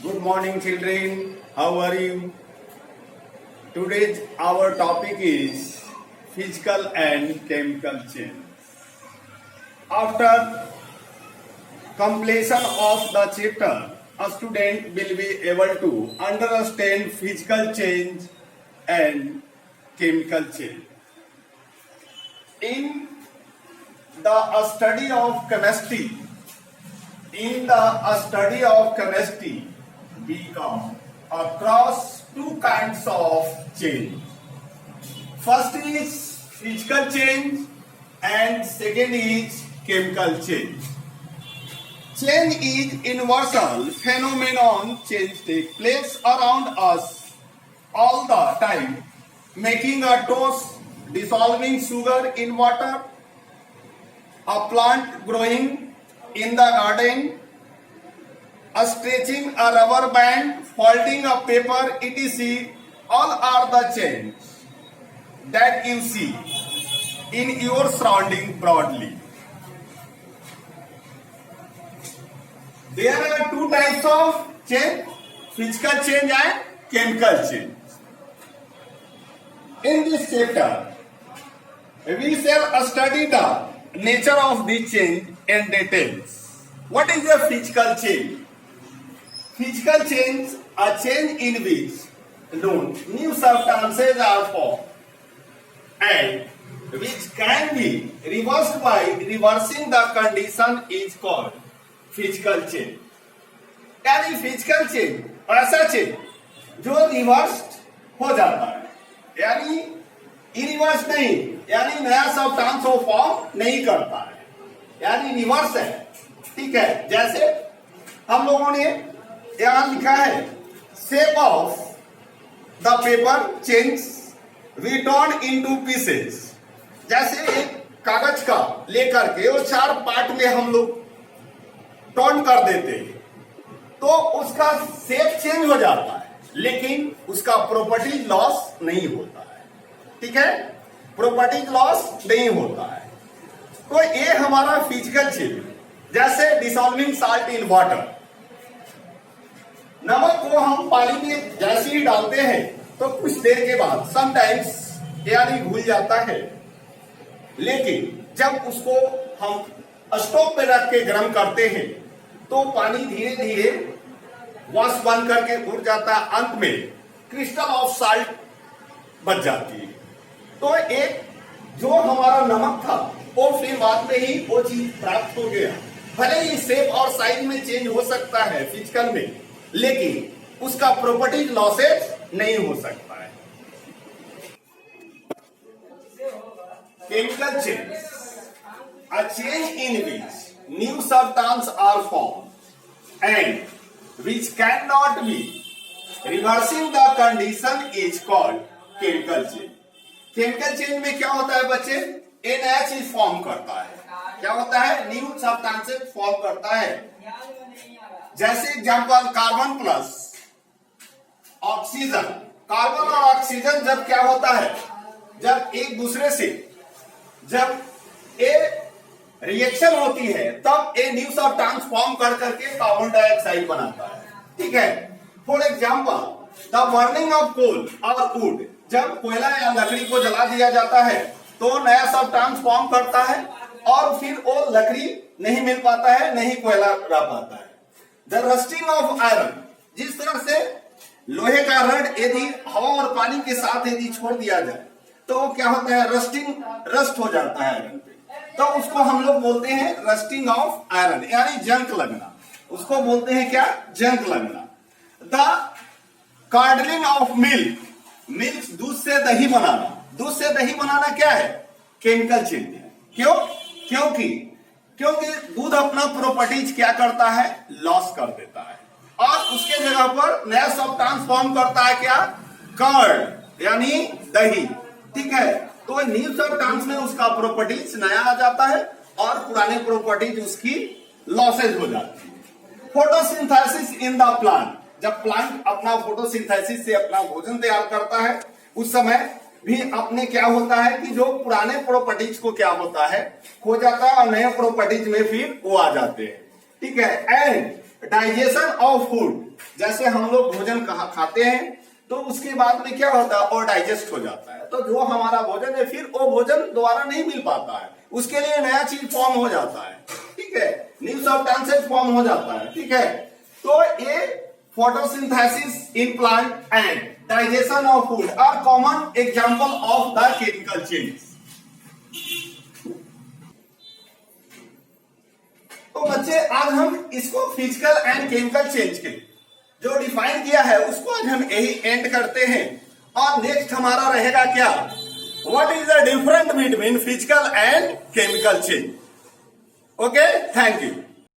Good morning, children. How are you? Today's our topic is physical and chemical change. After completion of the chapter, a student will be able to understand physical change and chemical change. In the study of chemistry, we come across two kinds of change. First is physical change and second is chemical change. Change is universal phenomenon. Change takes place around us all the time, making a toast, dissolving sugar in water, a plant growing in the garden, a stretching a rubber band, folding a paper, etc. All are the change that you see in your surrounding broadly. There are two types of change, physical change and chemical change. In this chapter, we shall study the nature of the change in details. What is a physical change? Physical change, a change in which new substances are formed and which can be reversed by reversing the condition is called physical change. यानी physical change ऐसा change जो reverse हो जाता है, यानी इरिवर्स नहीं, यानी नया सब्सटेंस को फॉर्म नहीं करता है, यानी रिवर्स है. ठीक है, जैसे हम लोगों ने यहां लिखा है shape of the paper change we turn into pieces. जैसे एक कागज का लेकर के वो चार पार्ट में हम लोग टर्न कर देते हैं तो उसका शेप चेंज हो जाता है, लेकिन उसका प्रॉपर्टी लॉस नहीं होता है. ठीक है, प्रॉपर्टी लॉस नहीं होता है. तो ये हमारा फिजिकल चेंज. जैसे डिसॉल्विंग साल्ट इन वाटर, नमक को हम पानी में जैसे ही डालते हैं तो कुछ देर के बाद समटाइम्स यानी घुल जाता है, लेकिन जब उसको हम स्टोव पे रख के गर्म करते हैं तो पानी धीरे धीरे वाष्प बन करके उड़ जाता है, अंत में क्रिस्टल ऑफ साल्ट बच जाती है. तो एक जो हमारा नमक था वो फिर बाद में ही वो चीज प्राप्त हो गया. भले ही शेप और साइज में चेंज हो सकता है फिजिकल में, लेकिन उसका प्रॉपर्टी लॉसेज नहीं हो सकता है. Chemical change, a change in which new substances are formed and which cannot be reversing the condition is called chemical change. Chemical change में क्या होता है बच्चे? ये नया चीज फॉर्म करता है. क्या होता है? न्यू सब्सटेंसेस फॉर्म करता है. जैसे example carbon plus oxygen. Carbon और ऑक्सीजन जब क्या होता है, जब एक दूसरे से जब ये रिएक्शन होती है तब ये न्यू सब्सटेंस फॉर्म कर करके कार्बन डाइऑक्साइड बनाता है. ठीक है, for example the burning of coal और वुड. जब कोयला या लकड़ी को जला दिया जाता है तो नया सब्सटेंस फॉर्म करता है और फिर वो लकड़ी नहीं मिल पाता है, नहीं कोयला रह पाता है. द रस्टिंग ऑफ आयरन, जिस तरह से लोहे का रड यदि हवा और पानी के साथ यदि छोड़ दिया जाए तो क्या होता है? रस्ट हो जाता है आयरन पे, तो उसको हम लोग बोलते हैं रस्टिंग ऑफ आयरन, यानी जंक लगना. उसको बोलते हैं क्या? जंक लगना. द कार्डलिंग ऑफ मिल्क, मिल्क दूध से दही बनाना. दूध से दही बनाना क्या है? केमिकल चेंज है. क्यों? क्योंकि दूध अपना प्रॉपर्टीज क्या करता है? लॉस कर देता है और उसके जगह पर नया सब्सटेंस फॉर्म करता है क्या? कर्ड, यानी दही. ठीक है, तो न्यू सब्सटेंस में उसका प्रॉपर्टीज नया आ जाता है और पुराने प्रॉपर्टीज उसकी लॉसेज हो जाती है. फोटोसिंथेसिस इन द प्लांट, जब प्लांट अपना फोटोसिंथेसिस से अपना भोजन तैयार करता है उस समय भी अपने क्या होता है कि जो पुराने प्रॉपर्टीज को क्या होता है खो जाता है और नए प्रॉपर्टीज में फिर वो आ जाते हैं. ठीक है, एंड डाइजेशन ऑफ फूड, जैसे हम लोग भोजन खाते हैं तो उसके बाद में क्या होता है, और डाइजेस्ट हो जाता है, तो जो हमारा भोजन है फिर वो भोजन दोबारा नहीं मिल पाता है, उसके लिए नया चीज फॉर्म हो जाता है, ठीक है, न्यू सब्सटेंसेस फॉर्म हो जाता है, ठीक है। तो ये photosynthesis in plant and digestion of food are common example of the chemical change. तो बच्चे आज हम इसको फिजिकल एंड केमिकल चेंज के जो डिफाइन किया है उसको आज हम यही एंड करते हैं, और नेक्स्ट हमारा रहेगा क्या, what is the difference between physical and chemical change. Okay, thank you.